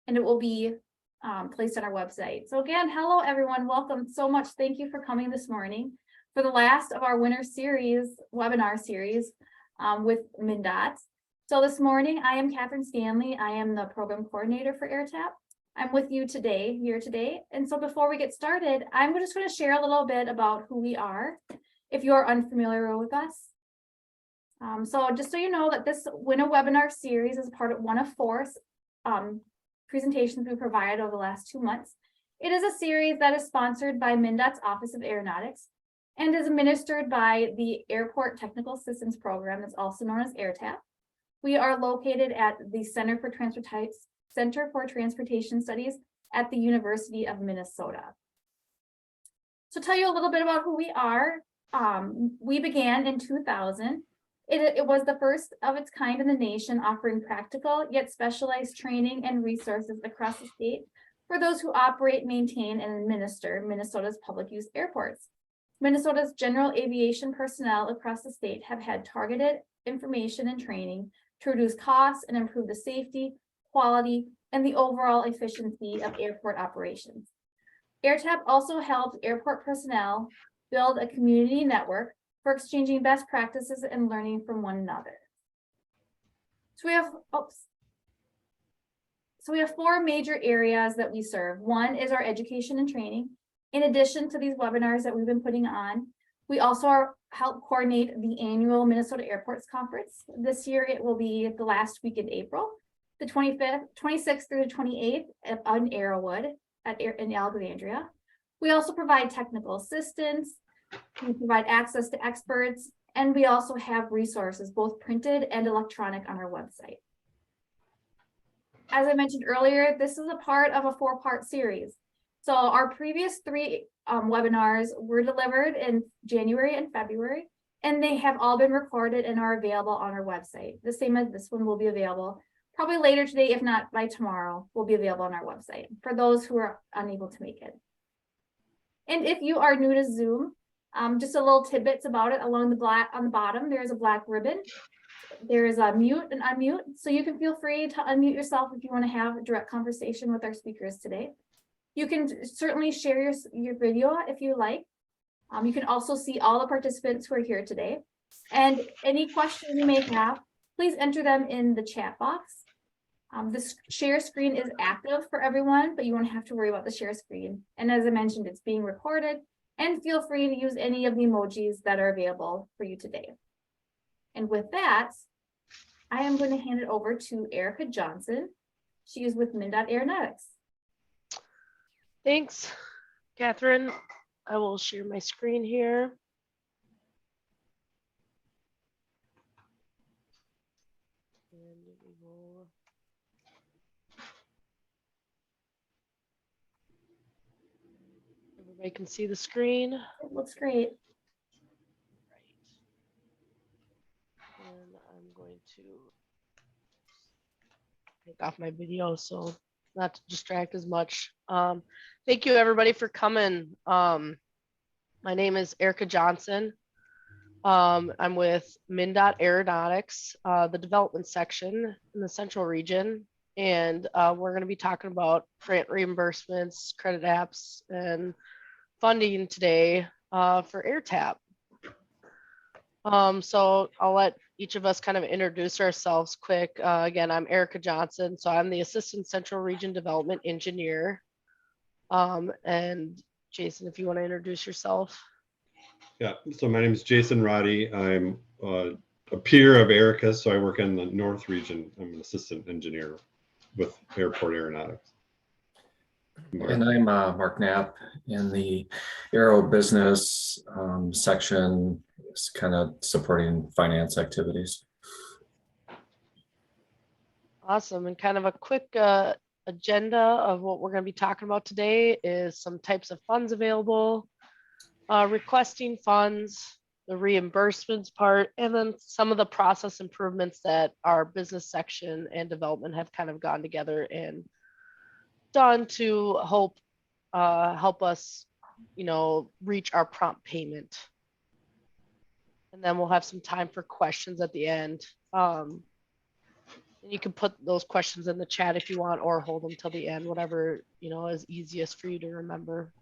and it will be placed on our website. So again, hello everyone, welcome so much. Thank you for coming this morning for the last of our winter series, webinar series with MnDOT. So this morning, I am Catherine Stanley. I am the program coordinator for AirTAP. I'm with you here today. And so before we get started, I'm just going to share a little bit about who we are, if you're unfamiliar with us. So just so you know that this winter webinar series is part of one of four presentations we provided over the last 2 months. It is a series that is sponsored by MnDOT's Office of Aeronautics and is administered by the Airport Technical Assistance Program, that's also known as AirTAP. We are located at the Center for Transportation Studies at the University of Minnesota. So tell you a little bit about who we are. We began in 2000. It was the first of its kind in the nation, offering practical yet specialized training and resources across the state for those who operate, maintain, and administer Minnesota's public use airports. Minnesota's general aviation personnel across the state have had targeted information and training to reduce costs and improve the safety, quality, and the overall efficiency of airport operations. AirTAP also helped airport personnel build a community network for exchanging best practices and learning from one another. So we have four major areas that we serve. One is our education and training. In addition to these webinars that we've been putting on, we also help coordinate the annual Minnesota Airports Conference. This year it will be the last week in April, the 26th through the 28th on Arrowwood in Alexandria. We also provide technical assistance. We provide access to experts, and we also have resources, both printed and electronic, on our website. As I mentioned earlier, this is a part of a four-part series. So our previous three webinars were delivered in January and February, and they have all been recorded and are available on our website. The same as this one will be available probably later today, if not by tomorrow, will be available on our website for those who are unable to make it. And if you are new to Zoom, just a little tidbits about it. On the bottom, there's a black ribbon. There is a mute and unmute, so you can feel free to unmute yourself if you want to have a direct conversation with our speakers today. You can certainly share your video if you like. You can also see all the participants who are here today. And any questions you may have, please enter them in the chat box. The share screen is active for everyone, but you won't have to worry about the share screen. And as I mentioned, it's being recorded. And feel free to use any of the emojis that are available for you today. And with that, I am going to hand it over to Erica Johnson. She is with MnDOT Aeronautics. Thanks, Catherine. I will share my screen here. And we will... Everybody can see the screen. It looks great. Right. And I'm going to take off my video so not to distract as much. Thank you everybody for coming. My name is Erica Johnson. I'm with MnDOT Aeronautics, the development section in the central region. And we're going to be talking about grant reimbursements, credit apps, and funding today for AirTAP. So I'll let each of us kind of introduce ourselves quick. Again, I'm Erica Johnson, so I'm the Assistant Central Region Development Engineer. And Jason, if you want to introduce yourself. Yeah, so my name is Jason Roddy. I'm a peer of Erica's, so I work in the North region. I'm an assistant engineer with Airport Aeronautics. And I'm Mark Knapp in the Aero business section, kind of supporting finance activities. Awesome. And kind of a quick agenda of what we're going to be talking about today is some types of funds available, requesting funds, the reimbursements part, and then some of the process improvements that our business section and development have kind of gone together and done to help us, reach our prompt payment. And then we'll have some time for questions at the end. And you can put those questions in the chat if you want, or hold them till the end, whatever, is easiest for you to remember.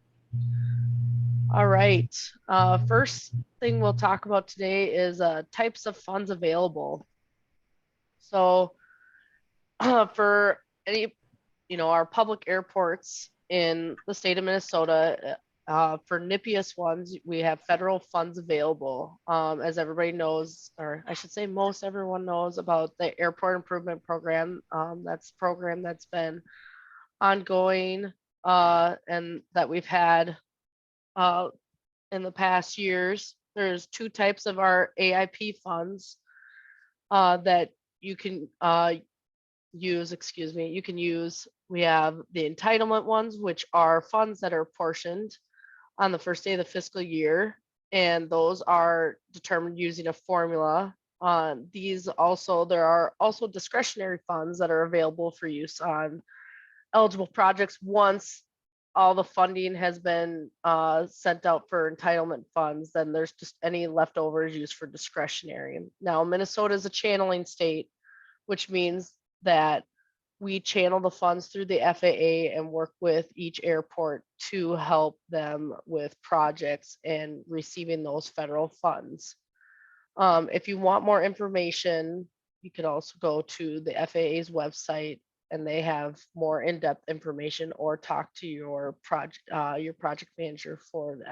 All right. First thing we'll talk about today is types of funds available. So for any, our public airports in the state of Minnesota, for NPIAS ones, we have federal funds available. As everybody knows, or I should say most everyone knows about the Airport Improvement Program. That's a program that's been ongoing and that we've had in the past years. There's two types of our AIP funds that you can use, you can use. We have the entitlement ones, which are funds that are apportioned on the first day of the fiscal year, and those are determined using a formula. There are also discretionary funds that are available for use on eligible projects once all the funding has been sent out for entitlement funds. Then there's just any leftovers used for discretionary. Now, Minnesota is a channeling state, which means that we channel the funds through the FAA and work with each airport to help them with projects and receiving those federal funds. If you want more information, you can also go to the FAA's website and they have more in-depth information, or talk to your project manager for the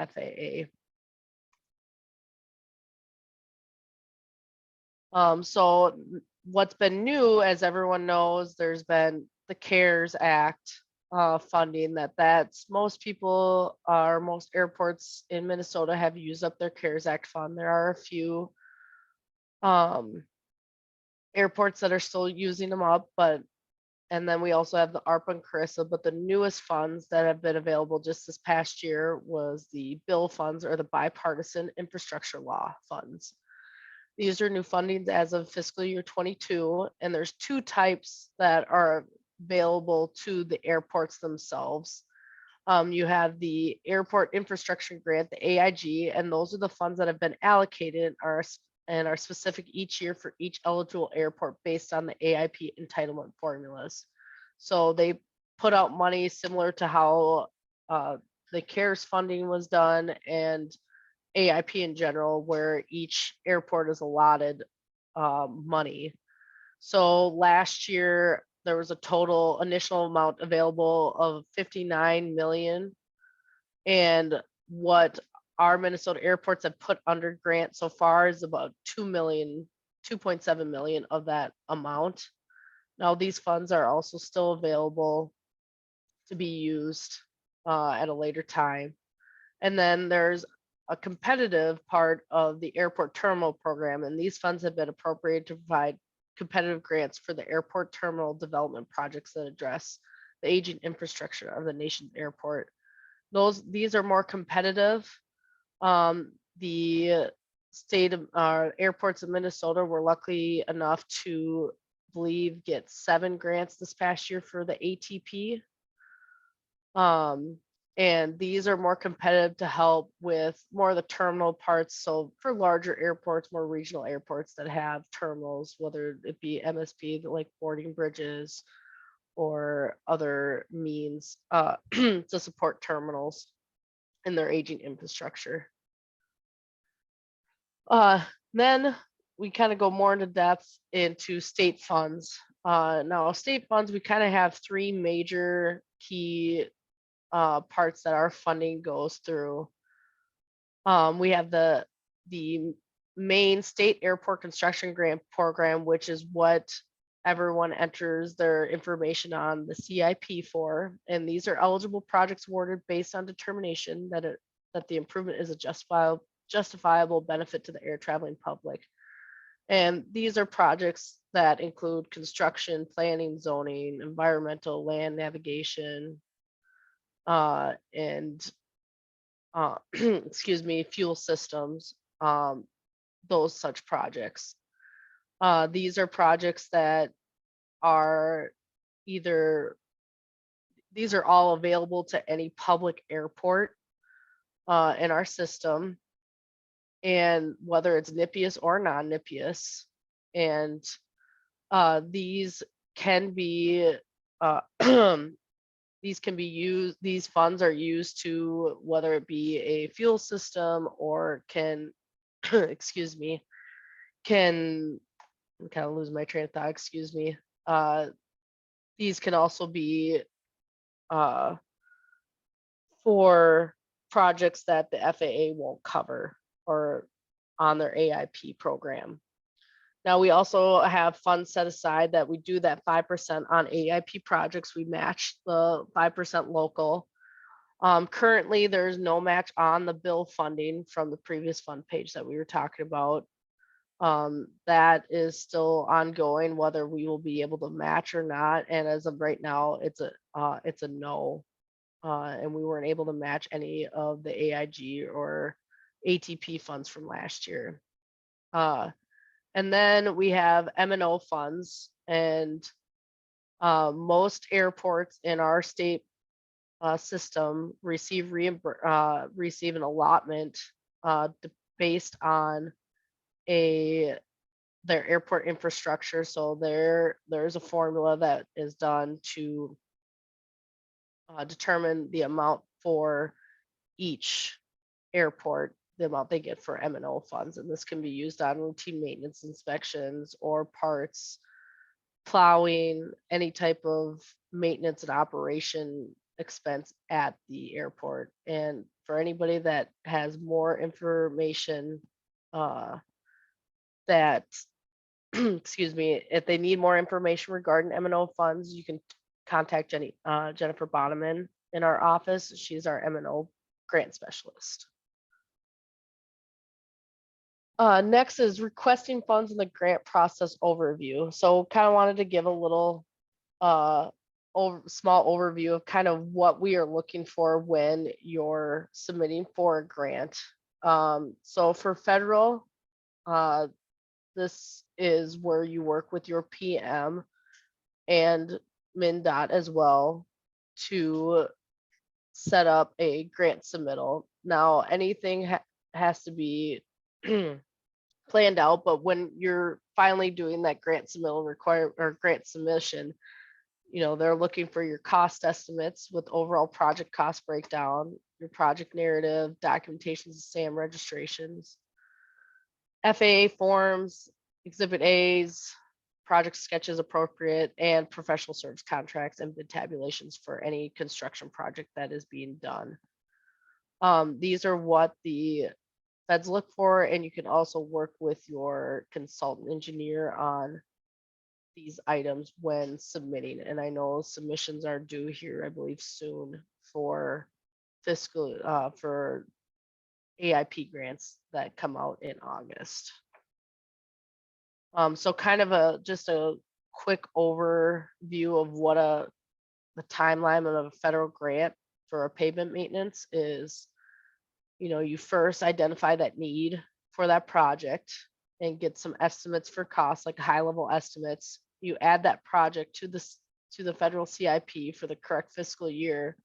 FAA. So what's been new, as everyone knows, there's been the CARES Act funding that's most airports in Minnesota have used up their CARES Act fund. There are a few airports that are still using them up, and then we also have the ARPA and CRISA, but the newest funds that have been available just this past year was the bill funds, or the bipartisan infrastructure law funds. These are new fundings as of fiscal year 22, and there's two types that are available to the airports themselves. You have the Airport Infrastructure Grant, the AIG, and those are the funds that have been allocated and are specific each year for each eligible airport based on the AIP entitlement formulas. So they put out money similar to how the CARES funding was done, and AIP in general, where each airport is allotted money. So last year there was a total initial amount available of 59 million, and what our Minnesota airports have put under grant so far is about 2.7 million of that amount. Now these funds are also still available to be used at a later time. And then there's a competitive part of the airport terminal program, and these funds have been appropriated to provide competitive grants for the airport terminal development projects that address the aging infrastructure of the nation's airport. These are more competitive. The state of airports in Minnesota were lucky enough to get 7 grants this past year for the ATP. And these are more competitive to help with more of the terminal parts. So for larger airports, more regional airports that have terminals, whether it be MSP, like boarding bridges, or other means to support terminals in their aging infrastructure. Then we kind of go more into depth into state funds. Now state funds, we kind of have 3 major key parts that our funding goes through. We have the main state airport construction grant program, which is what everyone enters their information on the CIP for, and these are eligible projects awarded based on determination that the improvement is a justifiable benefit to the air traveling public. And these are projects that include construction, planning, zoning, environmental, land navigation, and fuel systems, those such projects. These are projects that are these are all available to any public airport in our system, and whether it's NPIAS or non-NPIAS. And These can be these funds are used to, whether it be a fuel system or can excuse me, I'm kind of losing my train of thought, excuse me. These can also be for projects that the FAA won't cover or on their AIP program. Now, we also have funds set aside that we do that 5% on AIP projects. We match the 5% local. Currently, there's no match on the bill funding from the previous fund page that we were talking about. That is still ongoing, whether we will be able to match or not. And as of right now, it's a no. And we weren't able to match any of the AIG or ATP funds from last year. And then we have M&O funds, and most airports in our state system receive an allotment based on their airport infrastructure. So there's a formula that is done to determine the amount for each airport, the amount they get for M&O funds, and this can be used on routine maintenance inspections or parts, plowing, any type of maintenance and operation expense at the airport. And for anybody that has more information that excuse me, if they need more information regarding M&O funds, you can contact Jennifer Bonneman in our office. She's our M&O grant specialist. Next is requesting funds in the grant process overview. So kind of wanted to give a little small overview of kind of what we are looking for when you're submitting for a grant. So for federal, this is where you work with your PM and MnDOT as well to set up a grant submittal. Now, anything has to be planned out, but when you're finally doing that grant submittal grant submission, they're looking for your cost estimates with overall project cost breakdown, your project narrative, documentations of SAM registrations, FAA forms, Exhibit A's, project sketches appropriate, and professional service contracts and bid tabulations for any construction project that is being done. These are what the feds look for, and you can also work with your consultant engineer on these items when submitting. And I know submissions are due here, I believe, soon for for AIP grants that come out in August. So kind of just a quick overview of what the timeline of a federal grant for a pavement maintenance is. You first identify that need for that project and get some estimates for costs, like high level estimates. You add that project to the federal CIP for the correct fiscal year,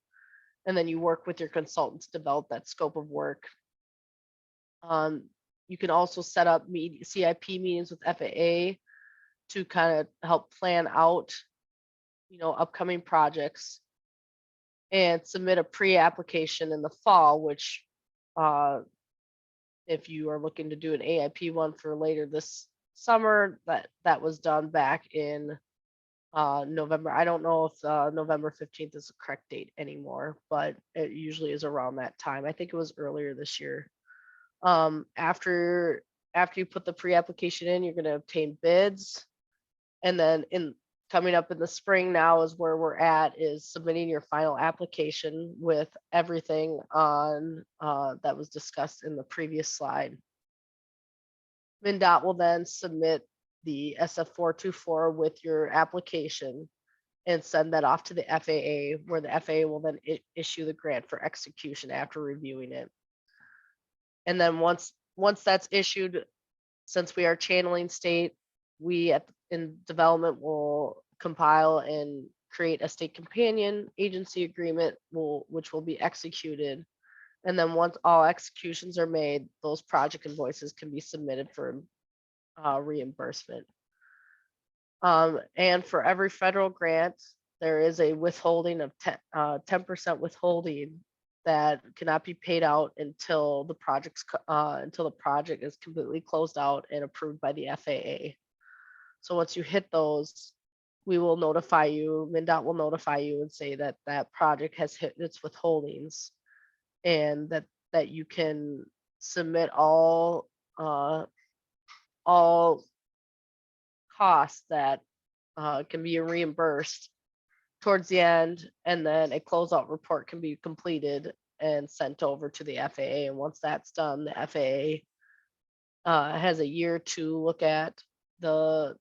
and then you work with your consultant to develop that scope of work. You can also set up CIP meetings with FAA to kind of help plan out, upcoming projects, and submit a pre-application in the fall, which if you are looking to do an AIP one for later this summer, that was done back in November. I don't know if November 15th is the correct date anymore, but it usually is around that time. I think it was earlier this year. After you put the pre-application in, you're going to obtain bids, and then coming up in the spring now is where we're at, is submitting your final application with everything on that was discussed in the previous slide. MnDOT will then submit the SF424 with your application and send that off to the FAA, where the FAA will then issue the grant for execution after reviewing it. And then once that's issued, since we are channeling state, we in development will compile and create a state companion agency agreement, which will be executed. And then once all executions are made, those project invoices can be submitted for reimbursement. And for every federal grant, there is a withholding of 10% withholding that cannot be paid out until the project is completely closed out and approved by the FAA. So once you hit those, we will notify you, MnDOT will notify you and say that that project has hit its withholdings, and that you can submit all costs that can be reimbursed towards the end, and then a closeout report can be completed and sent over to the FAA. And once that's done, the FAA has a year to look at the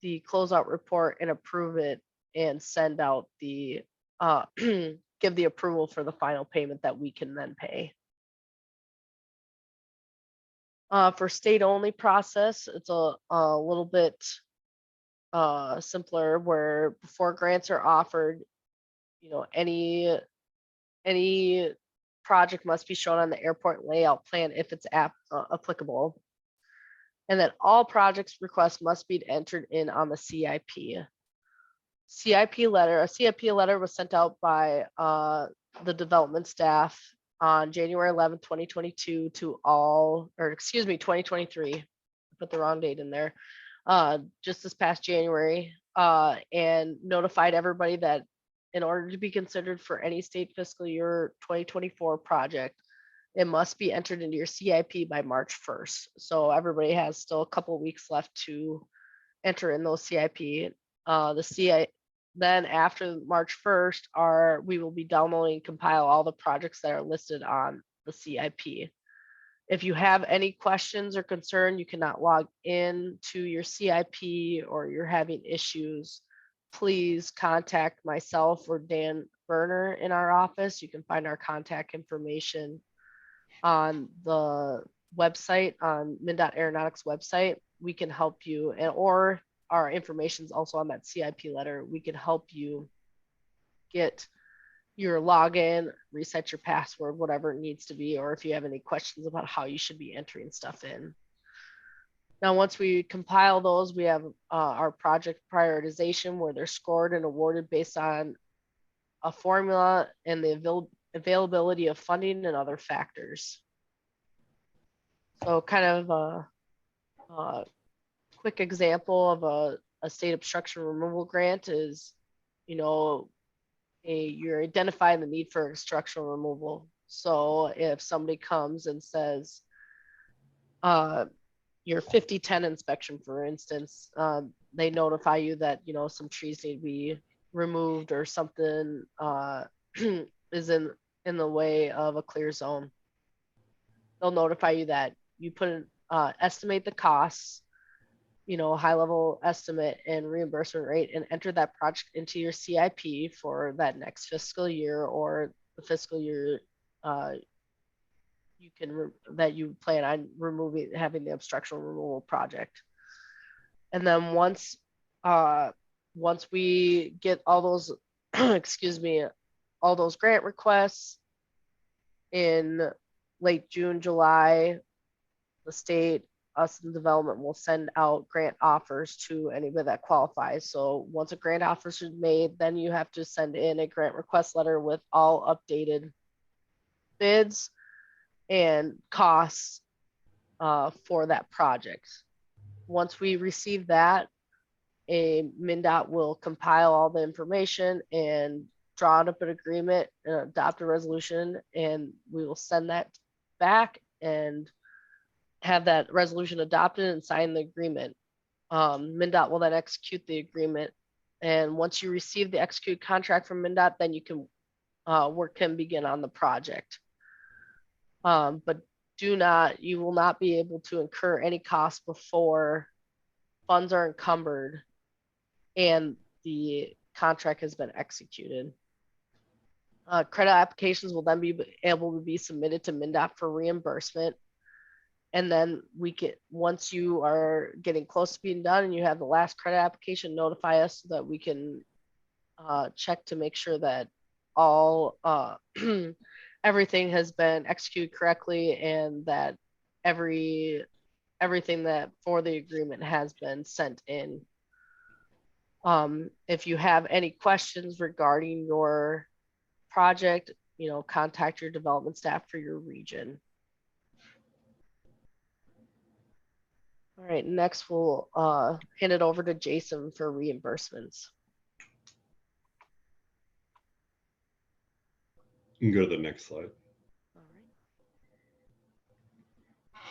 closeout report and approve it and send out the give the approval for the final payment that we can then pay. For state only process, it's a little bit simpler, where before grants are offered, you know, any project must be shown on the airport layout plan if it's applicable. And then all projects requests must be entered in on the CIP. A CIP letter was sent out by the development staff on January 11th, 2022 to all, or excuse me, 2023. I put the wrong date in there. Just this past January, and notified everybody that in order to be considered for any state fiscal year 2024 project, it must be entered into your CIP by March 1st. So everybody has still a couple of weeks left to enter in those CIP. Then after March 1st, we will be downloading and compile all the projects that are listed on the CIP. If you have any questions or concern, you cannot log in to your CIP, or you're having issues, please contact myself or Dan Berner in our office. You can find our contact information on the website, on MnDOT Aeronautics website. We can help you, or our information is also on that CIP letter. We can help you get your login, reset your password, whatever it needs to be, or if you have any questions about how you should be entering stuff in. Now, once we compile those, we have our project prioritization, where they're scored and awarded based on a formula and the availability of funding and other factors. So kind of a quick example of a state obstruction removal grant is, you know, you're identifying the need for structural removal. So if somebody comes and says, your 5010 inspection, for instance, they notify you that, you know, some trees need to be removed or something is in the way of a clear zone. They'll notify you that. You put in, estimate the costs, you know, high level estimate and reimbursement rate, and enter that project into your CIP for that next fiscal year, or the fiscal year that you plan on having the obstruction removal project. And then once we get all those excuse me, all those grant requests in late June, July, the state, us in development, will send out grant offers to anybody that qualifies. So once a grant offer is made, then you have to send in a grant request letter with all updated bids and costs for that project. Once we receive that, a MnDOT will compile all the information and draw up an agreement and adopt a resolution, and we will send that back and have that resolution adopted and sign the agreement. MnDOT will then execute the agreement, and once you receive the executed contract from MnDOT, then you can work can begin on the project. But you will not be able to incur any costs before funds are encumbered and the contract has been executed. Credit applications will then be able to be submitted to MnDOT for reimbursement. And then once you are getting close to being done and you have the last credit application, notify us so that we can check to make sure that all everything has been executed correctly, and that everything that for the agreement has been sent in. If you have any questions regarding your project, contact your development staff for your region. All right, next we'll hand it over to Jason for reimbursements. You can go to the next slide.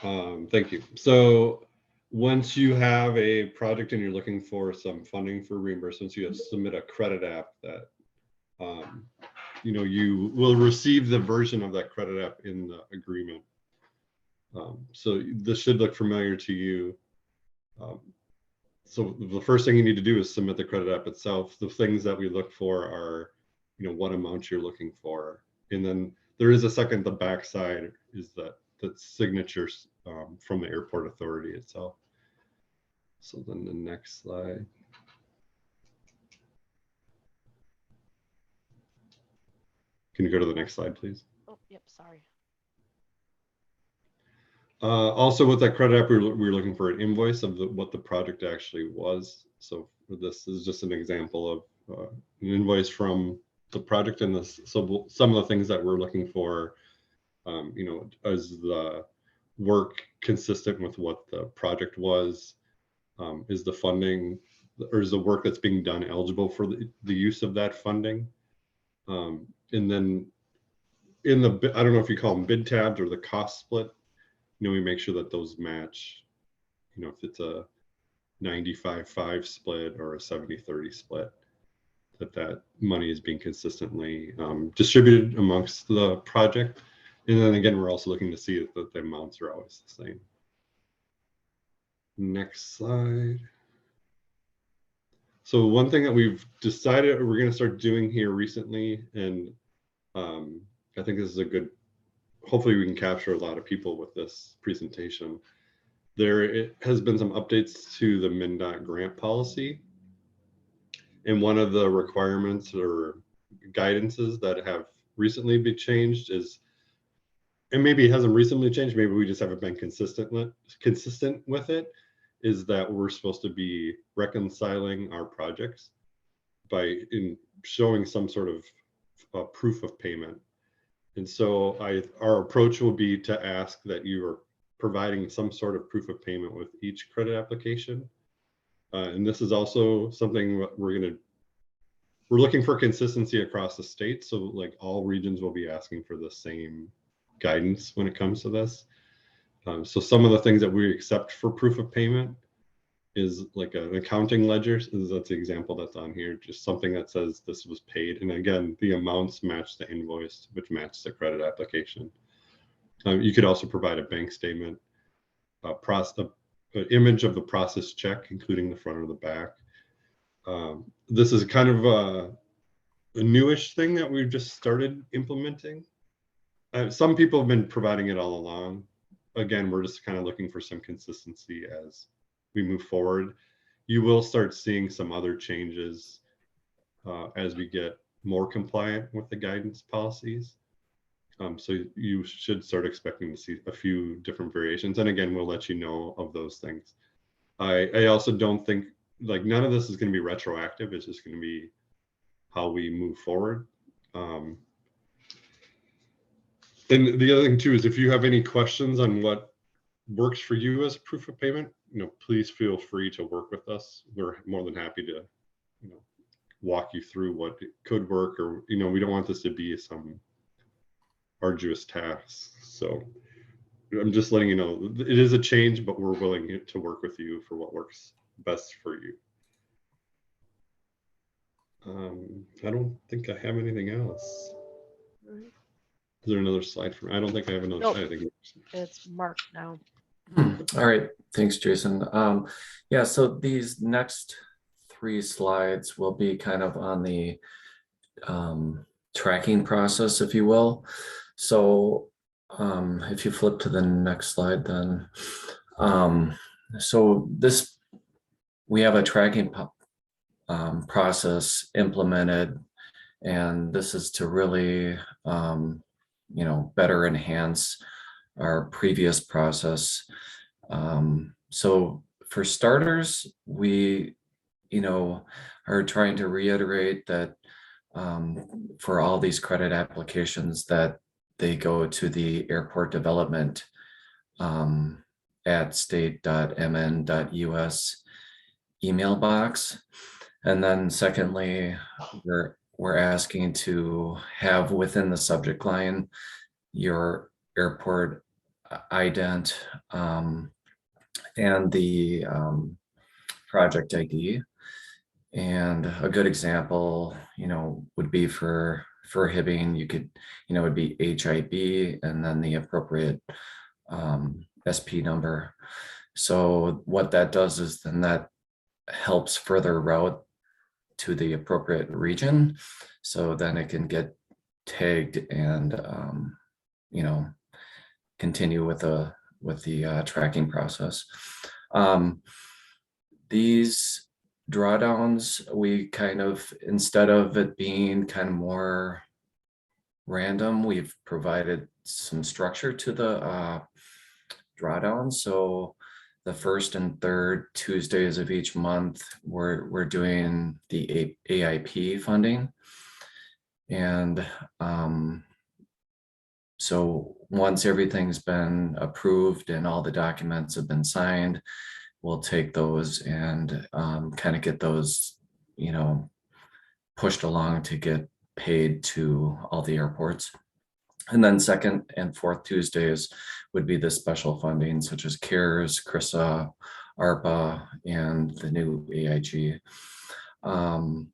All right. Thank you. So once you have a project and you're looking for some funding for reimbursements, you have to submit a credit app that you will receive the version of that credit app in the agreement. So this should look familiar to you. So the first thing you need to do is submit the credit app itself. The things that we look for are, what amount you're looking for. And then there is a second, the backside is the signatures from the airport authority itself. So then the next slide. Can you go to the next slide, please? Oh, yep, sorry. Also with that credit app, we were looking for an invoice of what the project actually was. So this is just an example of an invoice from the project, and so some of the things that we're looking for, is the work consistent with what the project was? Is the funding, or is the work that's being done eligible for the use of that funding? And then in the, I don't know if you call them bid tabs or the cost split, we make sure that those match, if it's a 95-5 split or a 70-30 split, that money is being consistently distributed amongst the project. And then again, we're also looking to see that the amounts are always the same. Next slide. So one thing that we've decided we're going to start doing here recently, and I think this is a good, hopefully we can capture a lot of people with this presentation. There has been some updates to the MnDOT grant policy. And one of the requirements or guidances that have recently been changed is, and maybe it hasn't recently changed, maybe we just haven't been consistent with it, is that we're supposed to be reconciling our projects by showing some sort of proof of payment. And so our approach will be to ask that you are providing some sort of proof of payment with each credit application. And this is also something we're looking for consistency across the state. So like all regions will be asking for the same guidance when it comes to this. So some of the things that we accept for proof of payment is like an accounting ledger. That's the example that's on here, just something that says this was paid. And again, the amounts match the invoice, which matches the credit application. You could also provide a bank statement, an image of the process check, including the front or the back. This is kind of a newish thing that we've just started implementing. Some people have been providing it all along. Again, we're just kind of looking for some consistency as we move forward. You will start seeing some other changes as we get more compliant with the guidance policies. So you should start expecting to see a few different variations. And again, we'll let you know of those things. I also don't think, like, none of this is going to be retroactive. It's just going to be how we move forward. And the other thing too is if you have any questions on what works for you as proof of payment, please feel free to work with us. We're more than happy to, walk you through what could work, or, we don't want this to be some arduous task. So I'm just letting you know it is a change, but we're willing to work with you for what works best for you. I don't think I have anything else. Is there another slide for me? I don't think I have another slide. I think it's marked now. All right, thanks, Jason. Yeah, so these next 3 slides will be kind of on the tracking process, if you will. So if you flip to the next slide, then so we have a tracking process implemented, and this is to really better enhance our previous process. So for starters, we are trying to reiterate that for all these credit applications that they go to the airport development at state.mn.us email box. And then secondly, we're asking to have within the subject line your airport ident and the project ID. And a good example, would be for Hibbing, you could, it'd be HIB and then the appropriate SP number. So what that does is then that helps further route to the appropriate region. So then it can get tagged and, continue with the tracking process. These drawdowns, we kind of, instead of it being kind of more random, we've provided some structure to the drawdown. So the first and third Tuesdays of each month, we're doing the AIP funding. And so once everything's been approved and all the documents have been signed, we'll take those and kind of get those, pushed along to get paid to all the airports. And then second and fourth Tuesdays would be the special funding such as CARES, CRISA, ARPA, and the new AIG. And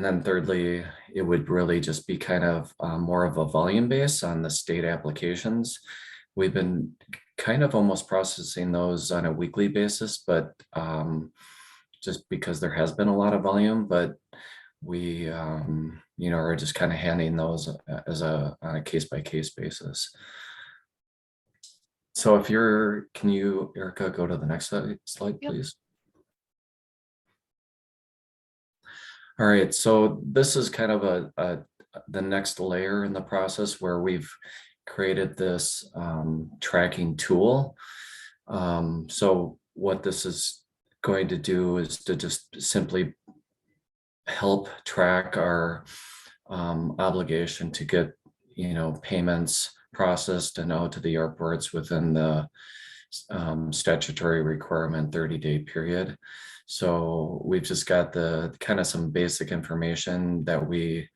then thirdly, it would really just be kind of more of a volume base on the state applications. We've been kind of almost processing those on a weekly basis, but just because there has been a lot of volume, but we, are just kind of handing those as on a case-by-case basis. So can you, Erica, go to the next slide, Yep. please? All right, so this is kind of the next layer in the process where we've created this tracking tool. So what this is going to do is to just simply help track our obligation to get, payments processed and out to the airports within the statutory requirement 30-day period. So we've just got the kind of some basic information that we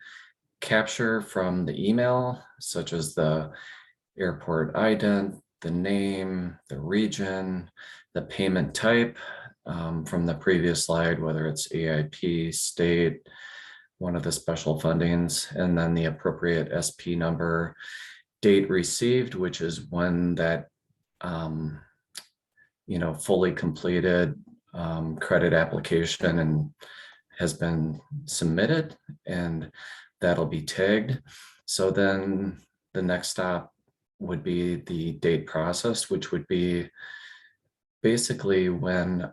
capture from the email, such as the airport ident, the name, the region, the payment type from the previous slide, whether it's AIP, state, one of the special fundings, and then the appropriate SP number, date received, which is when that fully completed credit application and has been submitted, and that'll be tagged. So then the next stop would be the date processed, which would be basically when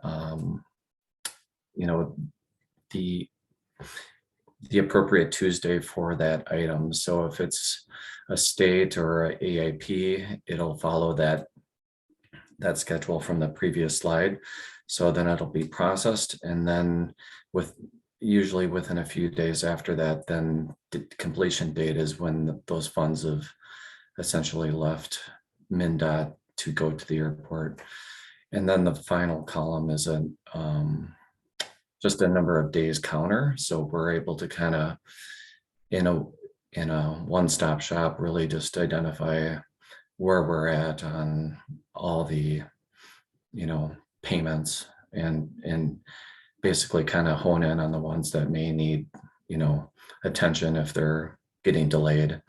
the appropriate Tuesday for that item. So if it's a state or a AIP, it'll follow that schedule from the previous slide. So then it'll be processed, and then usually within a few days after that, then the completion date is when those funds have essentially left MnDOT to go to the airport. And then the final column is just a number of days counter. So we're able to kind of, in a one-stop shop, really just identify where we're at on all the, payments and basically kind of hone in on the ones that may need, attention if they're getting delayed.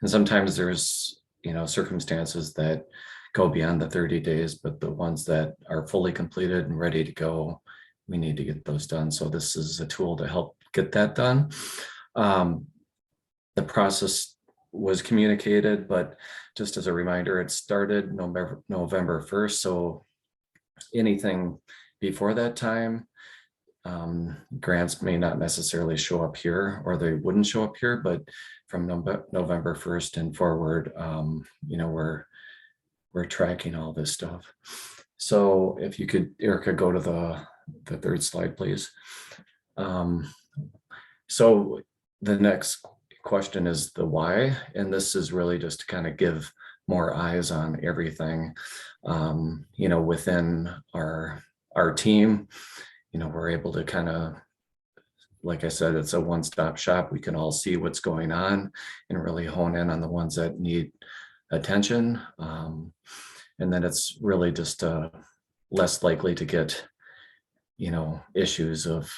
And sometimes there's, circumstances that go beyond the 30 days, but the ones that are fully completed and ready to go, we need to get those done. So this is a tool to help get that done. The process was communicated, but just as a reminder, it started November 1st. So anything before that time, grants may not necessarily show up here, or they wouldn't show up here, but from November 1st and forward, we're tracking all this stuff. So if you could, Erica, go to the third slide, please. So the next question is the why, and this is really just to kind of give more eyes on everything. You know, within our team, you know, we're able to kind of, like I said, it's a one-stop shop. We can all see what's going on and really hone in on the ones that need attention. And then it's really just less likely to get, you know, issues of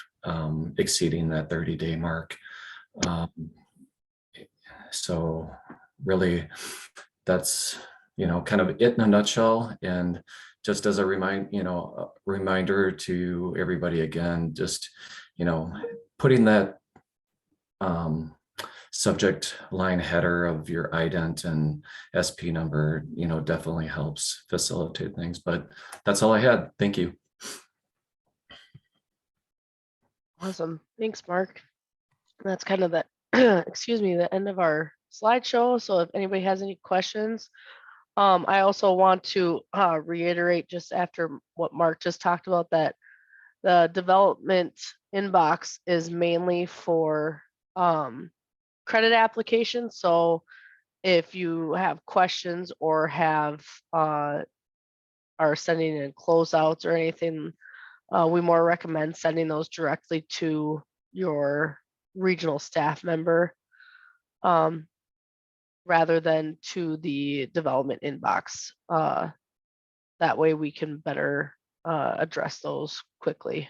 exceeding that 30-day mark. So really, that's, you know, kind of it in a nutshell. And just as a reminder to everybody again, just, you know, putting that subject line header of your ident and SP number, you know, definitely helps facilitate things. But that's all I had. Thank you. Awesome. Thanks, Mark. That's kind of the, excuse me, the end of our slideshow. So if anybody has any questions, I also want to reiterate just after what Mark just talked about, that the development inbox is mainly for credit applications. So if you have questions or have are sending in closeouts or anything, we more recommend sending those directly to your regional staff member rather than to the development inbox. That way we can better address those quickly.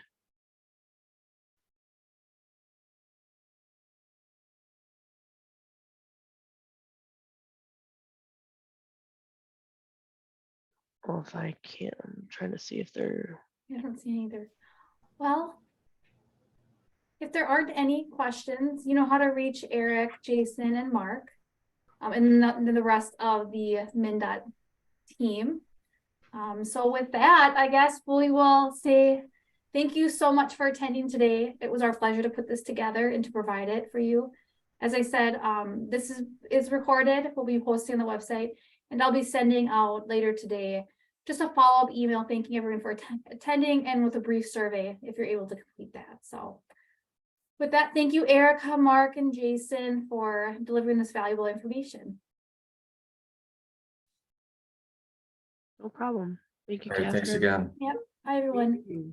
Well, if I can, I'm trying to see if they're. I don't see any either. Well, if there aren't any questions, you know how to reach Eric, Jason, and Mark, and the rest of the MnDOT team. So with that, I guess we will say thank you so much for attending today. It was our pleasure to put this together and to provide it for you. As I said, this is recorded. We'll be posting on the website, and I'll be sending out later today just a follow-up email thanking everyone for attending and with a brief survey if you're able to complete that. So with that, thank you, Erica, Mark, and Jason for delivering this valuable information. No problem. Thank you, All right, thanks Catherine. again. Yep. Hi, everyone. Thank you.